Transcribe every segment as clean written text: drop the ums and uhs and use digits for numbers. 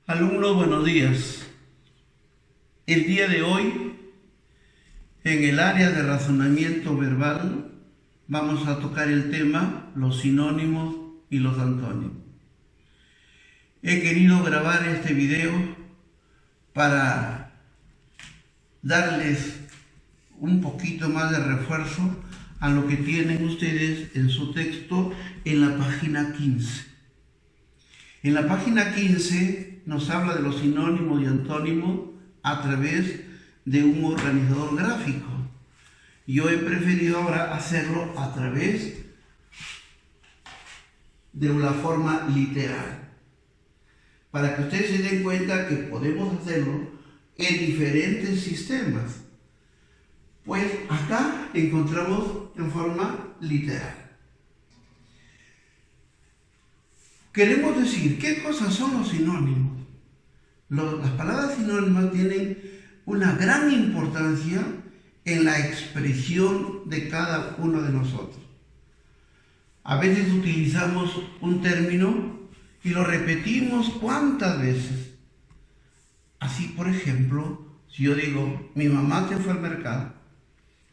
Alumnos, buenos días. El día de hoy, en el área de razonamiento verbal, vamos a tocar el tema los sinónimos y los antónimos. He querido grabar este video para darles un poquito más de refuerzo a lo que tienen ustedes en su texto en la página 15. En la página 15 nos habla de los sinónimos y antónimos a través de un organizador gráfico. Yo he preferido ahora hacerlo a través de una forma literal, para que ustedes se den cuenta que podemos hacerlo en diferentes sistemas. Pues acá encontramos en forma literal. Queremos decir, ¿qué cosas son los sinónimos? Las palabras sinónimas tienen una gran importancia en la expresión de cada uno de nosotros. A veces utilizamos un término y lo repetimos ¿cuántas veces? Así, por ejemplo, si yo digo, mi mamá se fue al mercado,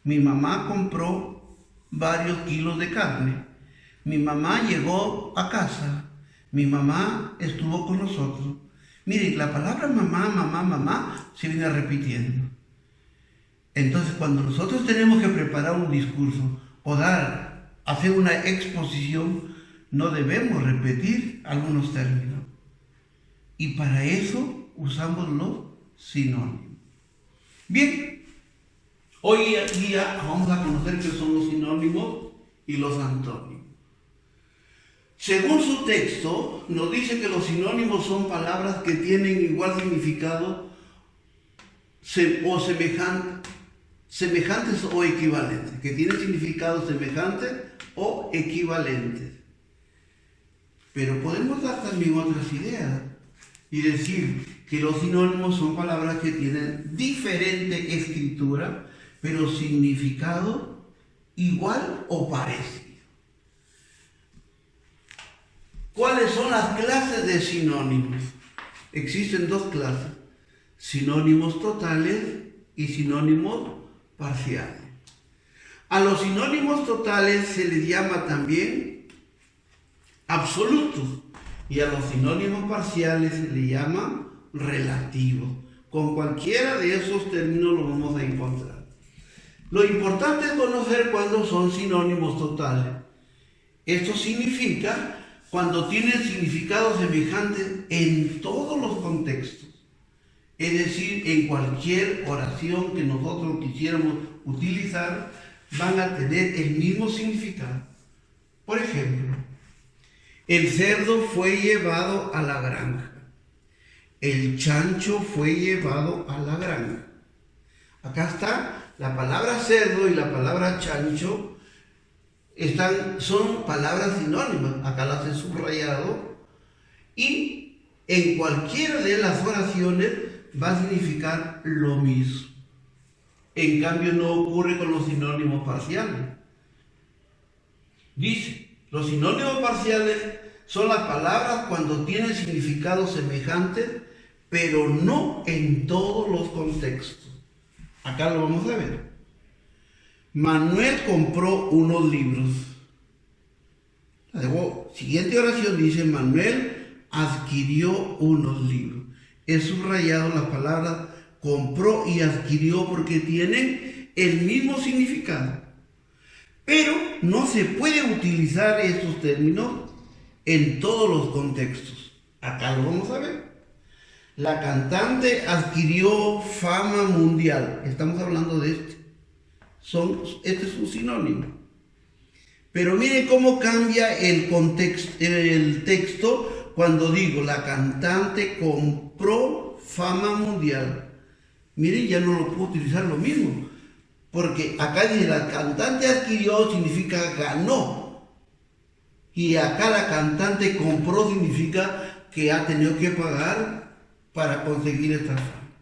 mi mamá compró varios kilos de carne, mi mamá llegó a casa, mi mamá estuvo con nosotros. Miren, la palabra mamá, mamá, mamá se viene repitiendo. Entonces, cuando nosotros tenemos que preparar un discurso o hacer una exposición, no debemos repetir algunos términos. Y para eso usamos los sinónimos. Bien, hoy día vamos a conocer qué son los sinónimos y los antónimos. Según su texto, nos dice que los sinónimos son palabras que tienen igual significado o semejantes o equivalentes, que tienen significados semejantes o equivalentes. Pero podemos dar también otras ideas y decir que los sinónimos son palabras que tienen diferente escritura, pero significado igual o parecido. ¿Cuáles son las clases de sinónimos? Existen dos clases, sinónimos totales y sinónimos parciales. A los sinónimos totales se les llama también absolutos y a los sinónimos parciales se les llama relativos. Con cualquiera de esos términos lo vamos a encontrar. Lo importante es conocer cuándo son sinónimos totales. Esto significa cuando tienen significados semejantes en todos los contextos. Es decir, en cualquier oración que nosotros quisiéramos utilizar, van a tener el mismo significado. Por ejemplo, el cerdo fue llevado a la granja. El chancho fue llevado a la granja. Acá está la palabra cerdo y la palabra chancho. Son palabras sinónimas, acá las he subrayado, y en cualquiera de las oraciones va a significar lo mismo. En cambio no ocurre con los sinónimos parciales. Dice, los sinónimos parciales son las palabras cuando tienen significados semejantes, pero no en todos los contextos. Acá lo vamos a ver. Manuel compró unos libros. La siguiente oración dice, Manuel adquirió unos libros. He subrayado las palabras compró y adquirió porque tienen el mismo significado. Pero no se puede utilizar estos términos en todos los contextos. Acá lo vamos a ver. La cantante adquirió fama mundial. Estamos hablando de este. Este es un sinónimo. Pero miren cómo cambia el texto cuando digo la cantante compró fama mundial. Miren, ya no lo puedo utilizar lo mismo. Porque acá dice la cantante adquirió significa ganó. Y acá la cantante compró significa que ha tenido que pagar para conseguir esta fama.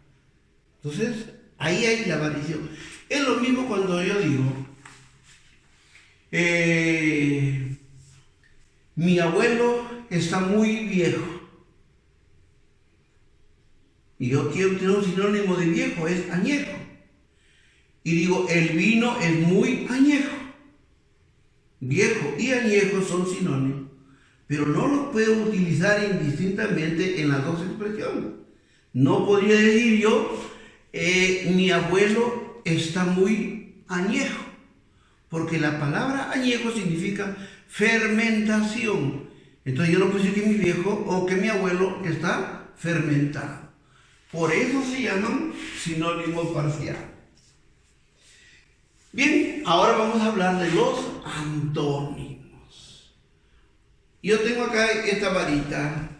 Entonces, ahí hay la variación. Es lo mismo cuando yo digo, mi abuelo está muy viejo. y yo quiero tener un sinónimo de viejo, es añejo. Y digo, el vino es muy añejo. Viejo y añejo son sinónimos, pero no los puedo utilizar indistintamente en las dos expresiones. No podría decir yo, mi abuelo está muy añejo, porque la palabra añejo significa fermentación. Entonces yo no puedo decir que mi viejo o que mi abuelo está fermentado. Por eso se llaman sinónimos parciales. Bien, ahora vamos a hablar de los antónimos. Yo tengo acá esta varita,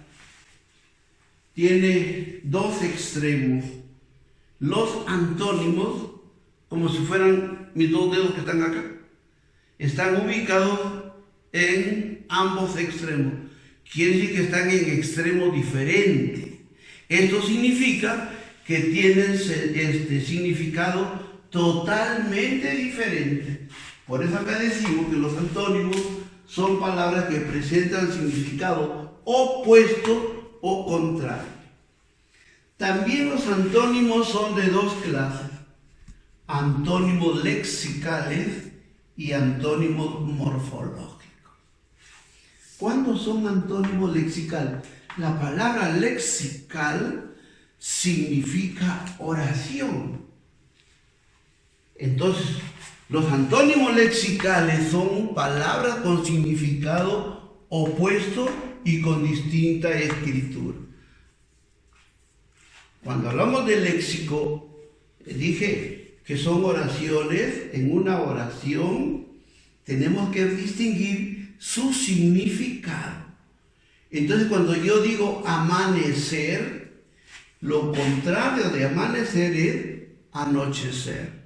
tiene dos extremos. Los antónimos, como si fueran mis dos dedos que están acá, están ubicados en ambos extremos. Quiere decir que están en extremos diferentes. Esto significa que tienen significado totalmente diferente. Por eso acá decimos que los antónimos son palabras que presentan significado opuesto o contrario. También los antónimos son de dos clases: antónimos lexicales y antónimos morfológicos. ¿Cuándo son antónimos lexicales? La palabra lexical significa oración. Entonces, los antónimos lexicales son palabras con significado opuesto y con distinta escritura. Cuando hablamos de léxico, dije que son oraciones. En una oración tenemos que distinguir su significado. Entonces, cuando yo digo amanecer, lo contrario de amanecer es anochecer.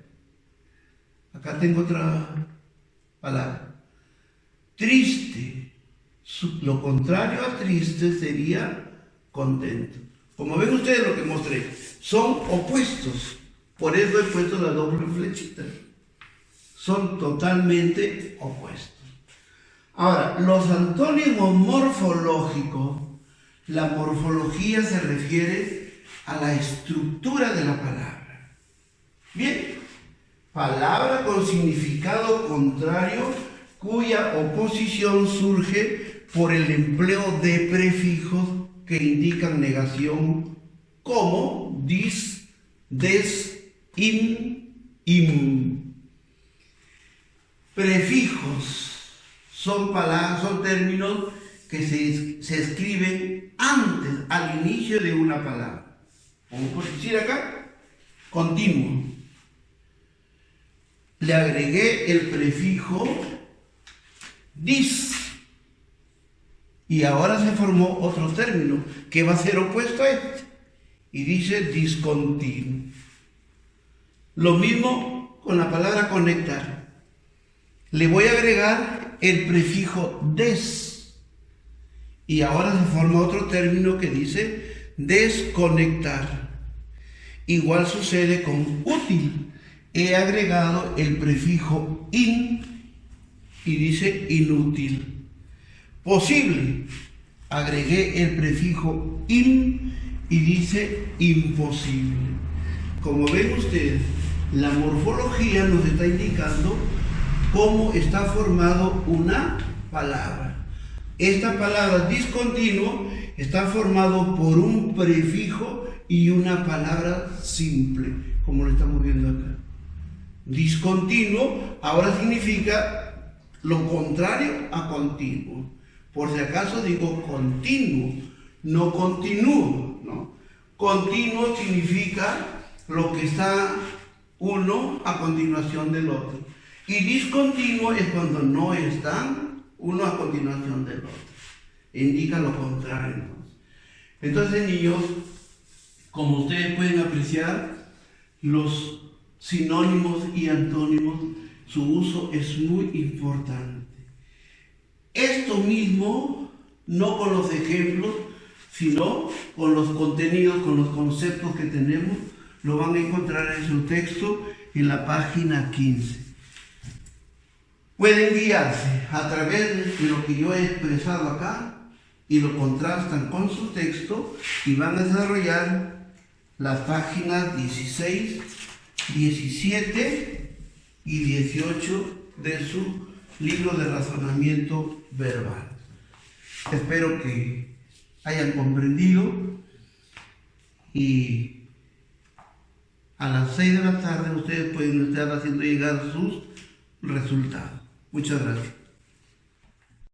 Acá tengo otra palabra. Triste. Lo contrario a triste sería contento. Como ven ustedes lo que mostré, son opuestos. Por eso he puesto la doble flechita. Son totalmente opuestos. Ahora, los antónimos morfológicos, la morfología se refiere a la estructura de la palabra. Bien, palabra con significado contrario cuya oposición surge por el empleo de prefijos que indican negación, como dis, des, im. Prefijos son palabras, son términos que se escriben antes, al inicio de una palabra. Como por decir acá, continuo. Le agregué el prefijo dis. Y ahora se formó otro término que va a ser opuesto a este. Y dice discontinuo. Lo mismo con la palabra conectar. Le voy a agregar el prefijo des. Y ahora se forma otro término que dice desconectar. Igual sucede con útil. He agregado el prefijo in y dice inútil. Posible, agregué el prefijo im y dice imposible. Como ven ustedes, la morfología nos está indicando cómo está formado una palabra. Esta palabra discontinuo está formado por un prefijo y una palabra simple, como lo estamos viendo acá. Discontinuo ahora significa lo contrario a continuo. Por si acaso digo continuo, no continúo, ¿no? Continuo significa lo que está uno a continuación del otro. Y discontinuo es cuando no están uno a continuación del otro. Indica lo contrario, ¿no? Entonces, niños, como ustedes pueden apreciar, los sinónimos y antónimos, su uso es muy importante. Esto mismo, no con los ejemplos, sino con los contenidos, con los conceptos que tenemos, lo van a encontrar en su texto en la página 15. Pueden guiarse a través de lo que yo he expresado acá y lo contrastan con su texto y van a desarrollar las páginas 16, 17 y 18 de su libro de razonamiento verbal. Espero que hayan comprendido y a las 6 de la tarde ustedes pueden estar haciendo llegar sus resultados. Muchas gracias.